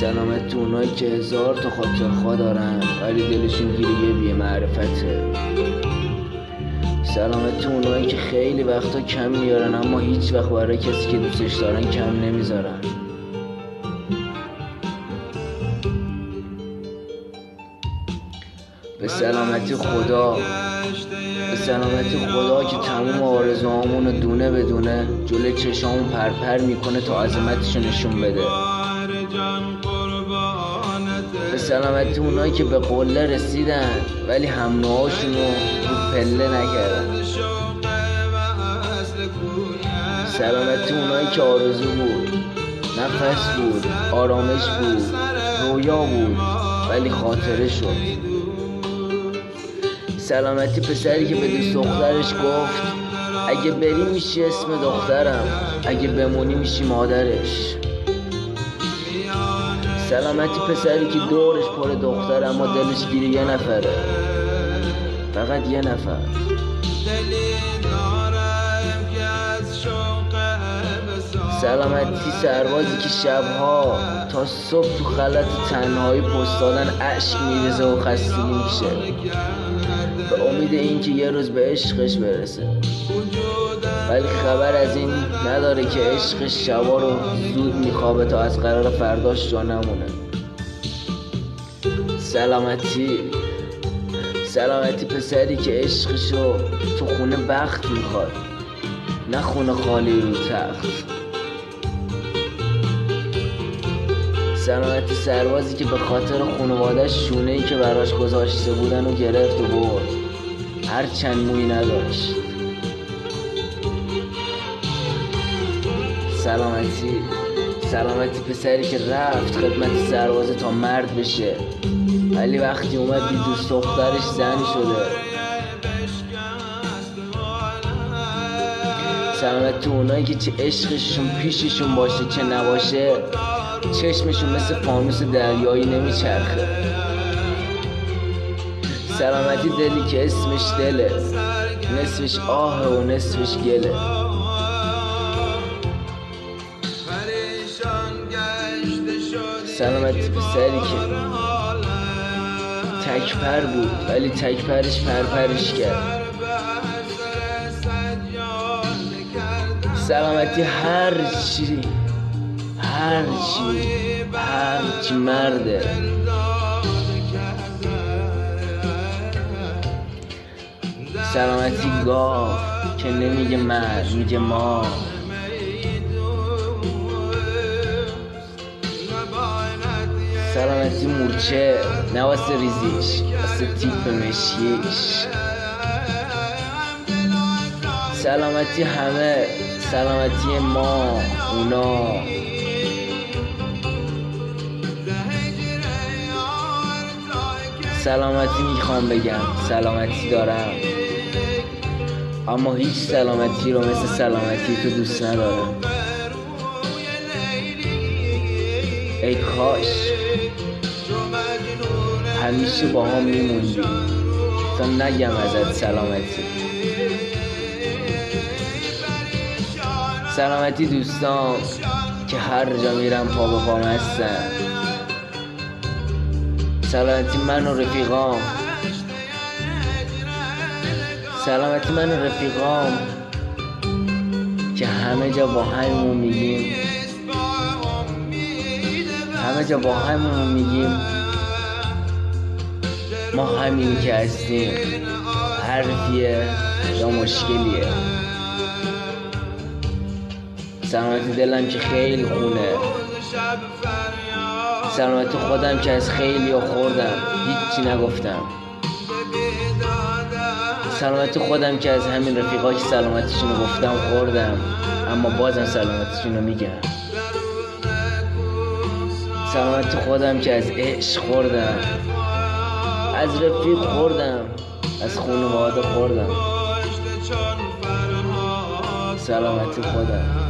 سلامت اونایی که 1000 تا خاطرخواه دارن ولی دلشون گیر یه بی معرفته. سلامت اونایی که خیلی وقتا کم میارن اما هیچ وقت برای کسی که دوستش دارن کم نمیذارن. به سلامتی خدا، به سلامتی خدا که تموم آرزوهامونو دونه به دونه جلوی چشامون پرپر میکنه تا عظمتشو نشون بده. به سلامتی اونایی که به قله رسیدن ولی هم نوعاشونو رو پله نکردن. سلامتی اونایی که آرزو بود، نفس بود، آرامش بود، رویا بود ولی خاطره شد. سلامتی پسری که به دوست دخترش گفت اگه بری میشی اسم دخترم، اگه بمونی میشی مادرش. سلامتی پسری که دورش پر دختر اما دلش گیر یه نفره، فقط یه نفر. سلامتی سربازی که شبها تا صبح تو خلط تنهایی پستادن اشک میریزه و خستگی میشه به امید این که یه روز به عشقش برسه، ولی خبر از این نداره که عشقش شبا رو زود میخوابه تا از قرار فرداش جا نمونه. سلامتی پسری که عشقشو تو خونه بخت میخواد نه خونه خالی رو تخت. سلامتی سربازی که به خاطر خانواده‌اش شونه‌ای که براش گذاشته بودن و گرفت و برد، هر چند مویی نداشت. سلامتی پسری که رفت خدمت سربازه تا مرد بشه ولی وقتی اومد دید دوست دخترش زن شده. سلامتی اونایی که چه عشقشون پیششون باشه چه نباشه چشمشون مثل فانوس دریایی نمیچرخه. سلامتی دلی که اسمش دله، نصفش آه و نصفش گله. سلامتی پسری که تکپر بود ولی تکپرش پرپرش کرد. سلامتی هرچی مرده. سلامتی گاو که نمیگه مرد میگه ما. سلامتی مورچه نه واسه ریزیش، واسه تیپ مشیش. سلامتی همه، سلامتی ما اونا. سلامتی میخوام بگم سلامتی دارم اما هیچ سلامتی رو مثل سلامتی تو دوست ندارم. ای کاش همیشه با هم میموندی تا نگم ازت سلامتی. سلامتی دوستان که هر جا میرم پا به پام هستن. سلامتی من و رفیقام، سلامتی من و رفیقام که همه جا با هممون میگیم، ما همینی که هستیم. حرفیه یا مشکلیه. سلامتی دلم که خیلی خونه، سلامتی خودم که از خیلی خوردم هیچی نگفتم. سلامتی خودم که از همین رفیقا که سلامتیشونو گفتم خوردم اما بازم سلامتیشونو میگم. سلامتی خودم که از عشق خوردم، از رفیق خوردم، از خانواده خوردم. سلامتی خودم.